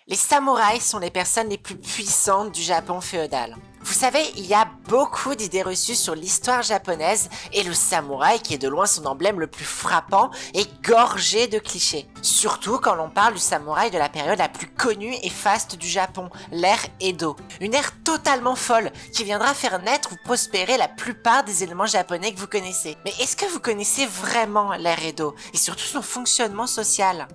Les samouraïs sont les personnes les plus puissantes du Japon féodal. Vous savez, il y a beaucoup d'idées reçues sur l'histoire japonaise et le samouraï, qui est de loin son emblème le plus frappant, est gorgé de clichés. Surtout quand l'on parle du samouraï de la période la plus connue et faste du Japon, l'ère Edo. Une ère totalement folle qui viendra faire naître ou prospérer la plupart des éléments japonais que vous connaissez. Mais est-ce que vous connaissez vraiment l'ère Edo et surtout son fonctionnement social ?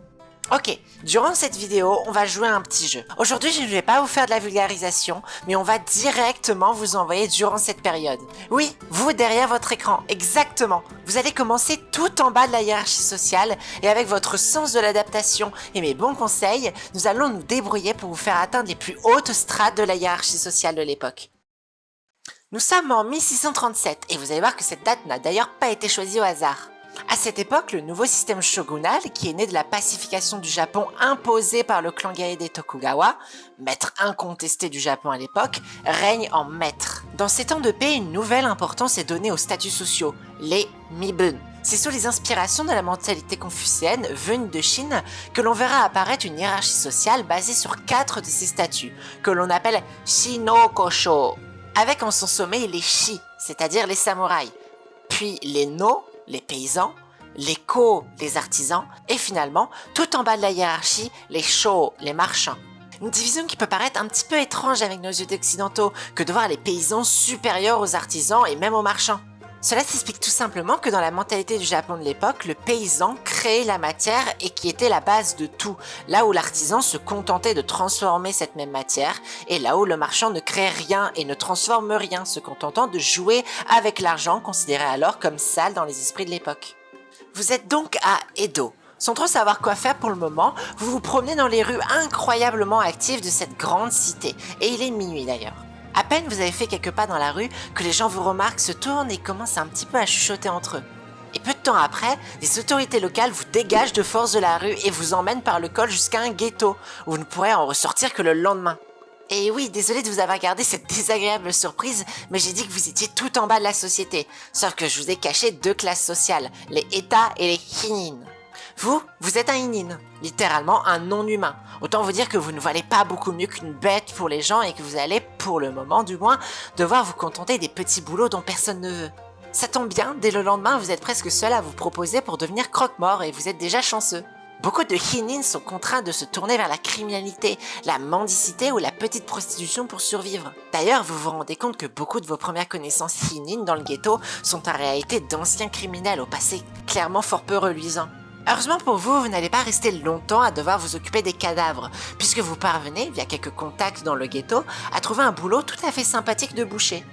Ok, durant cette vidéo, on va jouer à un petit jeu. Aujourd'hui, je ne vais pas vous faire de la vulgarisation, mais on va directement vous envoyer durant cette période. Oui, vous derrière votre écran, exactement. Vous allez commencer tout en bas de la hiérarchie sociale et avec votre sens de l'adaptation et mes bons conseils, nous allons nous débrouiller pour vous faire atteindre les plus hautes strates de la hiérarchie sociale de l'époque. Nous sommes en 1637 et vous allez voir que cette date n'a d'ailleurs pas été choisie au hasard. À cette époque, le nouveau système shogunal, qui est né de la pacification du Japon imposée par le clan Gaïdé Tokugawa, maître incontesté du Japon à l'époque, règne en maître. Dans ces temps de paix, une nouvelle importance est donnée aux statuts sociaux, les Mibun. C'est sous les inspirations de la mentalité confucéenne venue de Chine que l'on verra apparaître une hiérarchie sociale basée sur 4 de ces statuts, que l'on appelle Shinokosho, avec en son sommet les Shi, c'est-à-dire les samouraïs, puis les No, les paysans, les Ko, les artisans, et finalement, tout en bas de la hiérarchie, les Sho, les marchands. Une division qui peut paraître un petit peu étrange avec nos yeux occidentaux, que de voir les paysans supérieurs aux artisans et même aux marchands. Cela s'explique tout simplement que dans la mentalité du Japon de l'époque, le paysan créait la matière et qui était la base de tout, là où l'artisan se contentait de transformer cette même matière, et là où le marchand ne crée rien et ne transforme rien, se contentant de jouer avec l'argent considéré alors comme sale dans les esprits de l'époque. Vous êtes donc à Edo. Sans trop savoir quoi faire pour le moment, vous vous promenez dans les rues incroyablement actives de cette grande cité, et il est minuit d'ailleurs. À peine vous avez fait quelques pas dans la rue que les gens vous remarquent, se tournent et commencent un petit peu à chuchoter entre eux. Et peu de temps après, les autorités locales vous dégagent de force de la rue et vous emmènent par le col jusqu'à un ghetto, où vous ne pourrez en ressortir que le lendemain. Et oui, désolé de vous avoir gardé cette désagréable surprise, mais j'ai dit que vous étiez tout en bas de la société, sauf que je vous ai caché 2 classes sociales, les Eta et les Hinin. Vous êtes un Hinin, littéralement un non-humain. Autant vous dire que vous ne valez pas beaucoup mieux qu'une bête pour les gens et que vous allez, pour le moment du moins, devoir vous contenter des petits boulots dont personne ne veut. Ça tombe bien, dès le lendemain, vous êtes presque seul à vous proposer pour devenir croque-mort et vous êtes déjà chanceux. Beaucoup de Hinin sont contraints de se tourner vers la criminalité, la mendicité ou la petite prostitution pour survivre. D'ailleurs, vous vous rendez compte que beaucoup de vos premières connaissances Hinin dans le ghetto sont en réalité d'anciens criminels au passé clairement fort peu reluisant. Heureusement pour vous, vous n'allez pas rester longtemps à devoir vous occuper des cadavres, puisque vous parvenez, via quelques contacts dans le ghetto, à trouver un boulot tout à fait sympathique de boucher.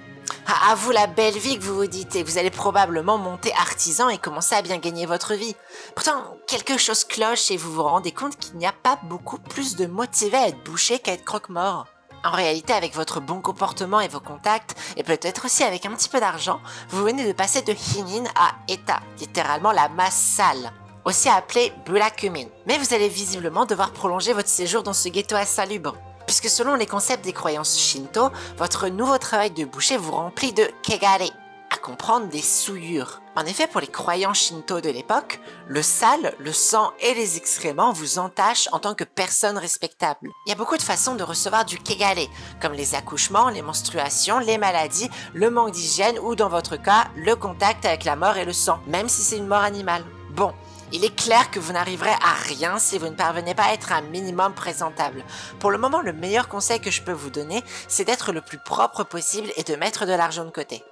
À vous la belle vie que vous vous dites, et vous allez probablement monter artisan et commencer à bien gagner votre vie. Pourtant, quelque chose cloche et vous vous rendez compte qu'il n'y a pas beaucoup plus de motivés à être boucher qu'à être croque-mort. En réalité, avec votre bon comportement et vos contacts, et peut-être aussi avec un petit peu d'argent, vous venez de passer de Hinin à Eta, littéralement la masse sale, aussi appelé Burakumin. Mais vous allez visiblement devoir prolonger votre séjour dans ce ghetto insalubre, puisque selon les concepts des croyances Shinto, votre nouveau travail de boucher vous remplit de kegare, à comprendre des souillures. En effet, pour les croyants Shinto de l'époque, le sale, le sang et les excréments vous entachent en tant que personne respectable. Il y a beaucoup de façons de recevoir du kegare, comme les accouchements, les menstruations, les maladies, le manque d'hygiène ou dans votre cas, le contact avec la mort et le sang, même si c'est une mort animale. Bon. Il est clair que vous n'arriverez à rien si vous ne parvenez pas à être un minimum présentable. Pour le moment, le meilleur conseil que je peux vous donner, c'est d'être le plus propre possible et de mettre de l'argent de côté.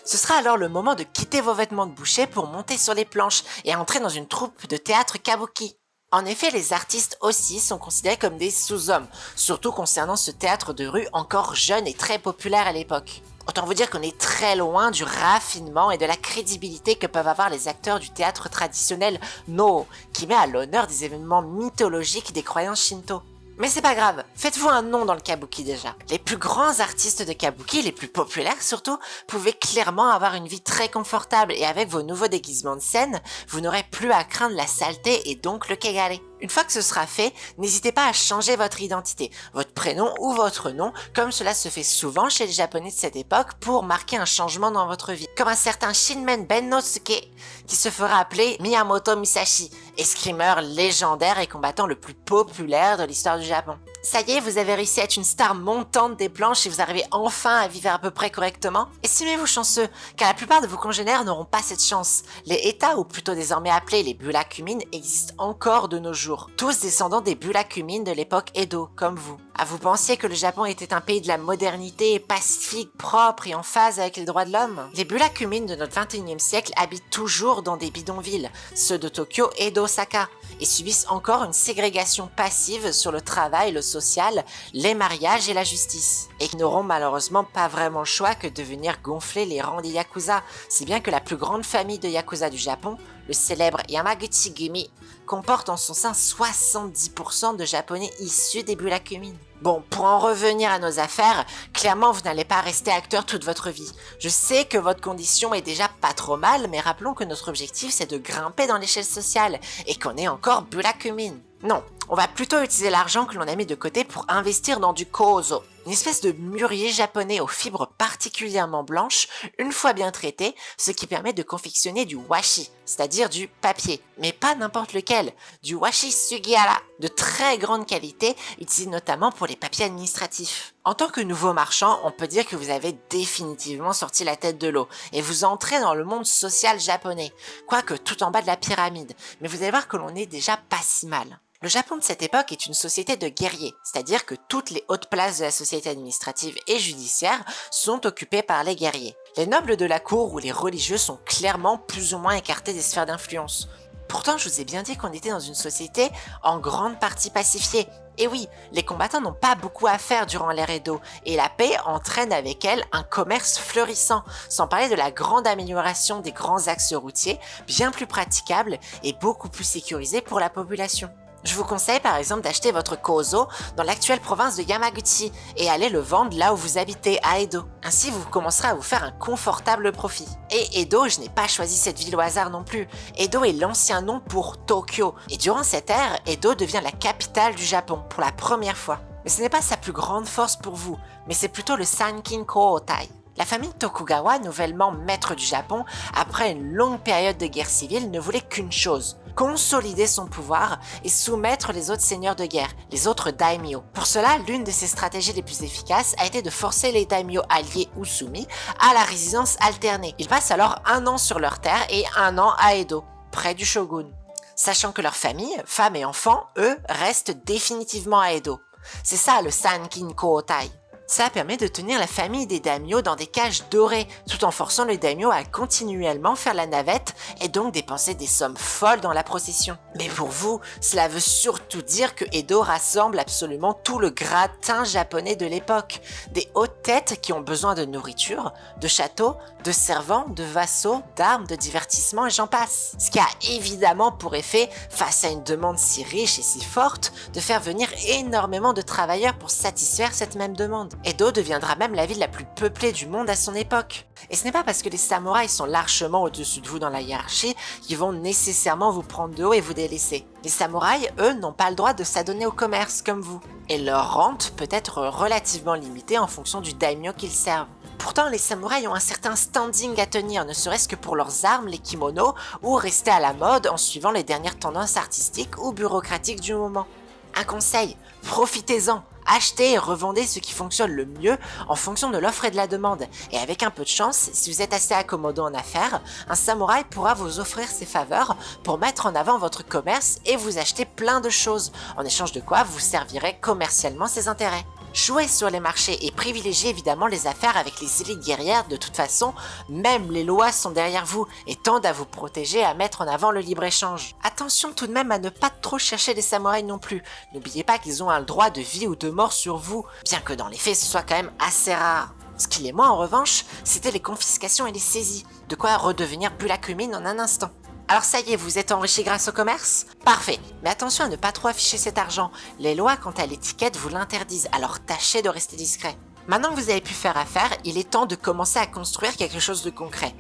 Ce sera alors le moment de quitter vos vêtements de boucher pour monter sur les planches et entrer dans une troupe de théâtre kabuki. En effet, les artistes aussi sont considérés comme des sous-hommes, surtout concernant ce théâtre de rue encore jeune et très populaire à l'époque. Autant vous dire qu'on est très loin du raffinement et de la crédibilité que peuvent avoir les acteurs du théâtre traditionnel No, qui met à l'honneur des événements mythologiques des croyances Shinto. Mais c'est pas grave, faites-vous un nom dans le kabuki déjà. Les plus grands artistes de kabuki, les plus populaires surtout, pouvaient clairement avoir une vie très confortable et avec vos nouveaux déguisements de scène, vous n'aurez plus à craindre la saleté et donc le kegare. Une fois que ce sera fait, n'hésitez pas à changer votre identité, votre prénom ou votre nom, comme cela se fait souvent chez les japonais de cette époque pour marquer un changement dans votre vie. Comme un certain Shinmen Bennosuke, qui se fera appeler Miyamoto Musashi, escrimeur légendaire et combattant le plus populaire de l'histoire du Japon. Ça y est, vous avez réussi à être une star montante des planches et vous arrivez enfin à vivre à peu près correctement? Estimez-vous chanceux, car la plupart de vos congénères n'auront pas cette chance. Les Eta, ou plutôt désormais appelés les Bulakumines, existent encore de nos jours, tous descendants des Bulakumines de l'époque Edo, comme vous. Ah, vous pensiez que le Japon était un pays de la modernité, pacifique, propre et en phase avec les droits de l'homme? Les Bulakumines de notre 21e siècle habitent toujours dans des bidonvilles, ceux de Tokyo et d'Osaka, et subissent encore une ségrégation passive sur le travail, le social, les mariages et la justice. Et qui n'auront malheureusement pas vraiment le choix que de venir gonfler les rangs des Yakuza, si bien que la plus grande famille de Yakuza du Japon, le célèbre Yamaguchi-gumi, comporte en son sein 70% de japonais issus des Bulakumines. Bon, pour en revenir à nos affaires, clairement vous n'allez pas rester acteur toute votre vie. Je sais que votre condition est déjà pas trop mal, mais rappelons que notre objectif c'est de grimper dans l'échelle sociale, et qu'on est encore Bulakumine. Non, on va plutôt utiliser l'argent que l'on a mis de côté pour investir dans du kozo, une espèce de mûrier japonais aux fibres particulièrement blanches, une fois bien traité, ce qui permet de confectionner du washi, c'est-à-dire du papier, mais pas n'importe lequel, du washi sugihara, de très grande qualité, utilisé notamment pour les papiers administratifs. En tant que nouveau marchand, on peut dire que vous avez définitivement sorti la tête de l'eau, et vous entrez dans le monde social japonais, quoique tout en bas de la pyramide, mais vous allez voir que l'on est déjà pas si mal. Le Japon de cette époque est une société de guerriers, c'est-à-dire que toutes les hautes places de la société administrative et judiciaire sont occupées par les guerriers. Les nobles de la cour ou les religieux sont clairement plus ou moins écartés des sphères d'influence. Pourtant, je vous ai bien dit qu'on était dans une société en grande partie pacifiée. Et oui, les combattants n'ont pas beaucoup à faire durant l'ère Edo, et la paix entraîne avec elle un commerce fleurissant, sans parler de la grande amélioration des grands axes routiers, bien plus praticables et beaucoup plus sécurisés pour la population. Je vous conseille par exemple d'acheter votre kozo dans l'actuelle province de Yamaguchi et aller le vendre là où vous habitez, à Edo. Ainsi vous commencerez à vous faire un confortable profit. Et Edo, je n'ai pas choisi cette ville au hasard non plus. Edo est l'ancien nom pour Tokyo. Et durant cette ère, Edo devient la capitale du Japon pour la première fois. Mais ce n'est pas sa plus grande force pour vous, mais c'est plutôt le Sankin Kōtai. La famille Tokugawa, nouvellement maître du Japon, après une longue période de guerre civile, ne voulait qu'une chose: consolider son pouvoir et soumettre les autres seigneurs de guerre, les autres daimyo. Pour cela, l'une de ses stratégies les plus efficaces a été de forcer les daimyo alliés ou soumis à la résidence alternée. Ils passent alors 1 an sur leur terre et 1 an à Edo, près du shogun. Sachant que leurs familles, femmes et enfants, eux, restent définitivement à Edo. C'est ça le Sankin Kōtai. Ça permet de tenir la famille des daimyo dans des cages dorées, tout en forçant les daimyo à continuellement faire la navette et donc dépenser des sommes folles dans la procession. Mais pour vous, cela veut surtout dire que Edo rassemble absolument tout le gratin japonais de l'époque. Des hautes têtes qui ont besoin de nourriture, de châteaux, de servants, de vassaux, d'armes, de divertissement et j'en passe. Ce qui a évidemment pour effet, face à une demande si riche et si forte, de faire venir énormément de travailleurs pour satisfaire cette même demande. Edo deviendra même la ville la plus peuplée du monde à son époque. Et ce n'est pas parce que les samouraïs sont largement au-dessus de vous dans la hiérarchie qu'ils vont nécessairement vous prendre de haut et vous délaisser. Les samouraïs, eux, n'ont pas le droit de s'adonner au commerce comme vous. Et leur rente peut être relativement limitée en fonction du daimyo qu'ils servent. Pourtant, les samouraïs ont un certain standing à tenir, ne serait-ce que pour leurs armes, les kimonos, ou rester à la mode en suivant les dernières tendances artistiques ou bureaucratiques du moment. Un conseil, profitez-en, achetez et revendez ce qui fonctionne le mieux en fonction de l'offre et de la demande. Et avec un peu de chance, si vous êtes assez accommodant en affaires, un samouraï pourra vous offrir ses faveurs pour mettre en avant votre commerce et vous acheter plein de choses, en échange de quoi vous servirez commercialement ses intérêts. Jouez sur les marchés et privilégiez évidemment les affaires avec les élites guerrières. De toute façon, même les lois sont derrière vous et tendent à vous protéger et à mettre en avant le libre-échange. Attention tout de même à ne pas trop chercher les samouraïs non plus. N'oubliez pas qu'ils ont un droit de vie ou de mort sur vous, bien que dans les faits ce soit quand même assez rare. Ce qui l'est moins en revanche, c'était les confiscations et les saisies, de quoi redevenir Bulakumine en un instant. Alors ça y est, vous êtes enrichi grâce au commerce? Parfait, mais attention à ne pas trop afficher cet argent. Les lois quant à l'étiquette vous l'interdisent, alors tâchez de rester discret. Maintenant que vous avez pu faire affaire, il est temps de commencer à construire quelque chose de concret.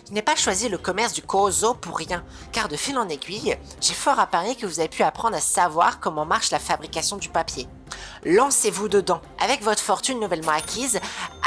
Je n'ai pas choisi le commerce du kozo pour rien, car de fil en aiguille, j'ai fort à parier que vous avez pu apprendre à savoir comment marche la fabrication du papier. Lancez-vous dedans. Avec votre fortune nouvellement acquise,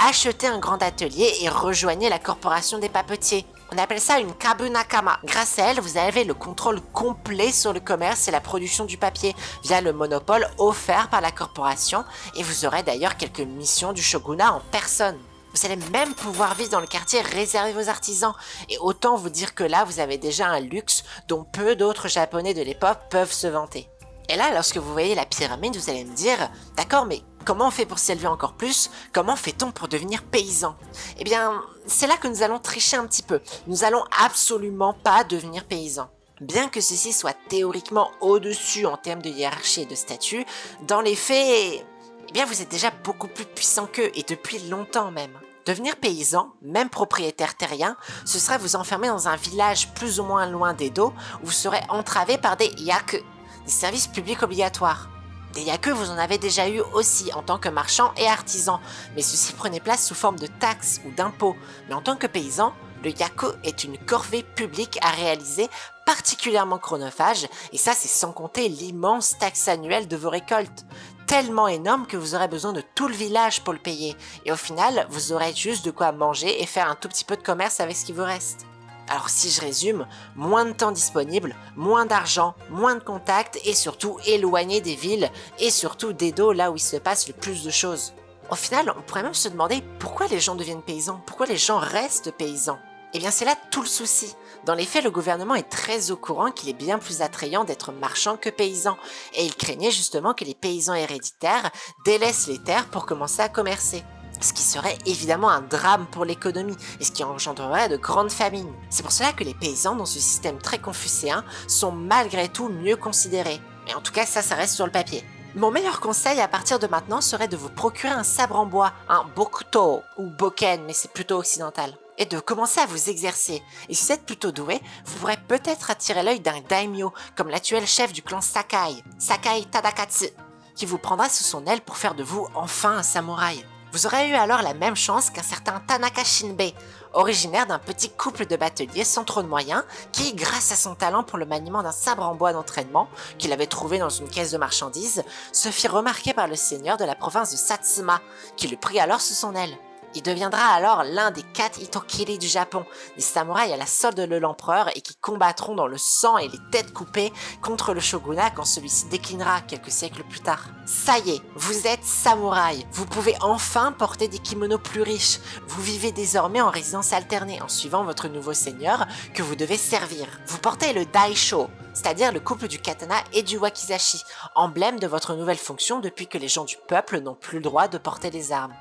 achetez un grand atelier et rejoignez la corporation des papetiers. On appelle ça une kabunakama. Grâce à elle, vous avez le contrôle complet sur le commerce et la production du papier via le monopole offert par la corporation, et vous aurez d'ailleurs quelques missions du shogunat en personne. Vous allez même pouvoir vivre dans le quartier réservé aux artisans, et autant vous dire que là vous avez déjà un luxe dont peu d'autres japonais de l'époque peuvent se vanter. Et là, lorsque vous voyez la pyramide, vous allez me dire, d'accord, mais comment on fait pour s'élever encore plus? Comment fait-on pour devenir paysan? Eh bien, c'est là que nous allons tricher un petit peu. Nous allons absolument pas devenir paysans. Bien que ceci soit théoriquement au-dessus en termes de hiérarchie et de statut, dans les faits, eh bien vous êtes déjà beaucoup plus puissant qu'eux, et depuis longtemps même. Devenir paysan, même propriétaire terrien, ce serait vous enfermer dans un village plus ou moins loin d'Edo, où vous serez entravé par des yaku, des services publics obligatoires. Des yaku, vous en avez déjà eu aussi en tant que marchand et artisan, mais ceci prenait place sous forme de taxes ou d'impôts. Mais en tant que paysan, le yaku est une corvée publique à réaliser particulièrement chronophage, et ça c'est sans compter l'immense taxe annuelle de vos récoltes. Tellement énorme que vous aurez besoin de tout le village pour le payer, et au final, vous aurez juste de quoi manger et faire un tout petit peu de commerce avec ce qui vous reste. Alors si je résume, moins de temps disponible, moins d'argent, moins de contacts et surtout éloigné des villes et surtout d'Edo là où il se passe le plus de choses. Au final, on pourrait même se demander pourquoi les gens deviennent paysans, pourquoi les gens restent paysans. Eh bien c'est là tout le souci. Dans les faits, le gouvernement est très au courant qu'il est bien plus attrayant d'être marchand que paysan, et il craignait justement que les paysans héréditaires délaissent les terres pour commencer à commercer. Ce qui serait évidemment un drame pour l'économie et ce qui engendrerait de grandes famines. C'est pour cela que les paysans dans ce système très confucéen sont malgré tout mieux considérés. Et en tout cas ça reste sur le papier. Mon meilleur conseil à partir de maintenant serait de vous procurer un sabre en bois, un bokuto ou boken, mais c'est plutôt occidental, et de commencer à vous exercer. Et si vous êtes plutôt doué, vous pourrez peut-être attirer l'œil d'un daimyo, comme l'actuel chef du clan Sakai, Sakai Tadakatsu, qui vous prendra sous son aile pour faire de vous enfin un samouraï. Vous aurez eu alors la même chance qu'un certain Tanaka Shinbei, originaire d'un petit couple de bateliers sans trop de moyens, qui, grâce à son talent pour le maniement d'un sabre en bois d'entraînement, qu'il avait trouvé dans une caisse de marchandises, se fit remarquer par le seigneur de la province de Satsuma, qui le prit alors sous son aile. Il deviendra alors l'un des 4 Itokiri du Japon, des samouraïs à la solde de l'empereur et qui combattront dans le sang et les têtes coupées contre le shogunat quand celui-ci déclinera quelques siècles plus tard. Ça y est, vous êtes samouraï, vous pouvez enfin porter des kimonos plus riches, vous vivez désormais en résidence alternée en suivant votre nouveau seigneur que vous devez servir. Vous portez le daisho, c'est-à-dire le couple du katana et du wakizashi, emblème de votre nouvelle fonction depuis que les gens du peuple n'ont plus le droit de porter les armes.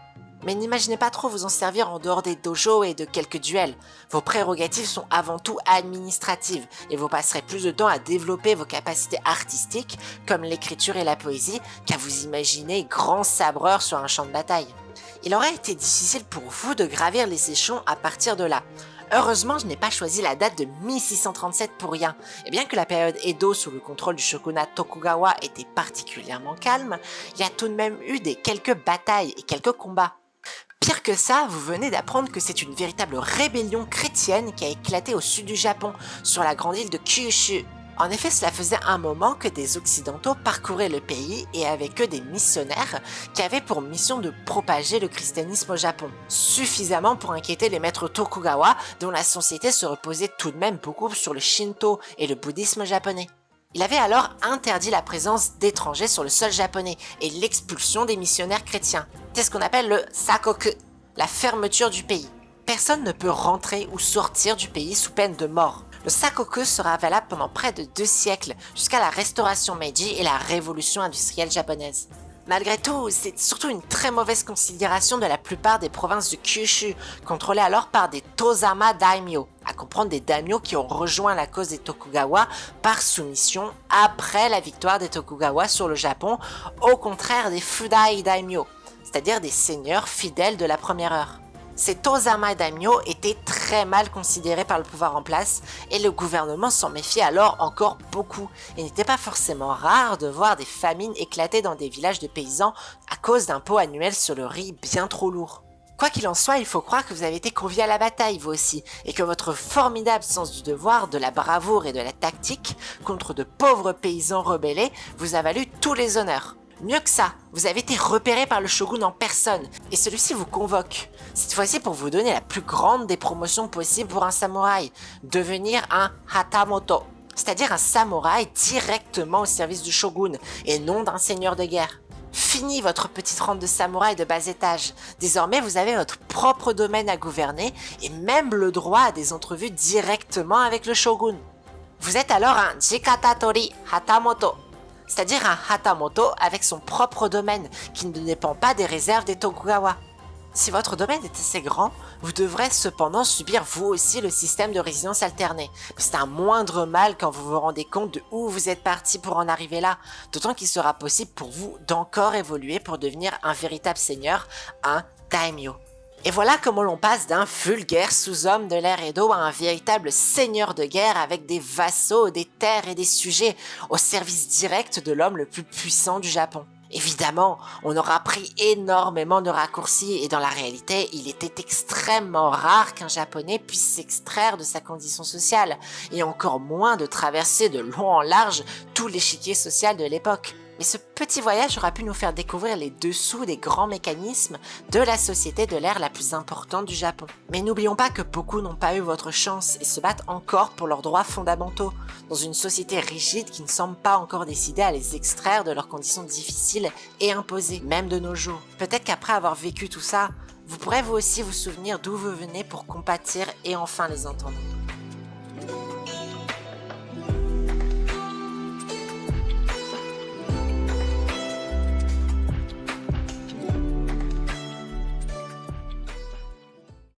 Mais n'imaginez pas trop vous en servir en dehors des dojos et de quelques duels. Vos prérogatives sont avant tout administratives et vous passerez plus de temps à développer vos capacités artistiques comme l'écriture et la poésie qu'à vous imaginer grand sabreur sur un champ de bataille. Il aurait été difficile pour vous de gravir les échelons à partir de là. Heureusement, je n'ai pas choisi la date de 1637 pour rien, et bien que la période Edo sous le contrôle du shogunat Tokugawa était particulièrement calme, il y a tout de même eu quelques batailles et quelques combats. Pire que ça, vous venez d'apprendre que c'est une véritable rébellion chrétienne qui a éclaté au sud du Japon, sur la grande île de Kyushu. En effet, cela faisait un moment que des occidentaux parcouraient le pays et avec eux des missionnaires qui avaient pour mission de propager le christianisme au Japon. Suffisamment pour inquiéter les maîtres Tokugawa, dont la société se reposait tout de même beaucoup sur le Shinto et le bouddhisme japonais. Il avait alors interdit la présence d'étrangers sur le sol japonais et l'expulsion des missionnaires chrétiens. C'est ce qu'on appelle le sakoku, la fermeture du pays. Personne ne peut rentrer ou sortir du pays sous peine de mort. Le sakoku sera valable pendant près de 2 siècles, jusqu'à la restauration Meiji et la révolution industrielle japonaise. Malgré tout, c'est surtout une très mauvaise considération de la plupart des provinces de Kyushu, contrôlées alors par des Tozama Daimyo, à comprendre des daimyo qui ont rejoint la cause des Tokugawa par soumission après la victoire des Tokugawa sur le Japon, au contraire des Fudai Daimyo, c'est-à-dire des seigneurs fidèles de la première heure. Ces Tozama Daimyo étaient très mal considérés par le pouvoir en place et le gouvernement s'en méfiait alors encore beaucoup. Il n'était pas forcément rare de voir des famines éclater dans des villages de paysans à cause d'impôts annuels sur le riz bien trop lourds. Quoi qu'il en soit, il faut croire que vous avez été conviés à la bataille vous aussi, et que votre formidable sens du devoir, de la bravoure et de la tactique contre de pauvres paysans rebellés vous a valu tous les honneurs. Mieux que ça, vous avez été repéré par le shogun en personne, et celui-ci vous convoque. Cette fois-ci pour vous donner la plus grande des promotions possibles pour un samouraï, devenir un hatamoto, c'est-à-dire un samouraï directement au service du shogun, et non d'un seigneur de guerre. Fini votre petite rente de samouraï de bas étage, désormais vous avez votre propre domaine à gouverner, et même le droit à des entrevues directement avec le shogun. Vous êtes alors un Jikatatori Hatamoto, c'est-à-dire un hatamoto avec son propre domaine qui ne dépend pas des réserves des Tokugawa. Si votre domaine est assez grand, vous devrez cependant subir vous aussi le système de résidence alternée. C'est un moindre mal quand vous vous rendez compte de où vous êtes parti pour en arriver là, d'autant qu'il sera possible pour vous d'encore évoluer pour devenir un véritable seigneur, un daimyo. Et voilà comment l'on passe d'un vulgaire sous-homme de l'ère Edo à un véritable seigneur de guerre avec des vassaux, des terres et des sujets au service direct de l'homme le plus puissant du Japon. Évidemment, on aura pris énormément de raccourcis et dans la réalité, il était extrêmement rare qu'un japonais puisse s'extraire de sa condition sociale et encore moins de traverser de long en large tout l'échiquier social de l'époque. Mais ce petit voyage aura pu nous faire découvrir les dessous des grands mécanismes de la société de l'ère la plus importante du Japon. Mais n'oublions pas que beaucoup n'ont pas eu votre chance et se battent encore pour leurs droits fondamentaux, dans une société rigide qui ne semble pas encore décidée à les extraire de leurs conditions difficiles et imposées, même de nos jours. Peut-être qu'après avoir vécu tout ça, vous pourrez vous aussi vous souvenir d'où vous venez pour compatir et enfin les entendre.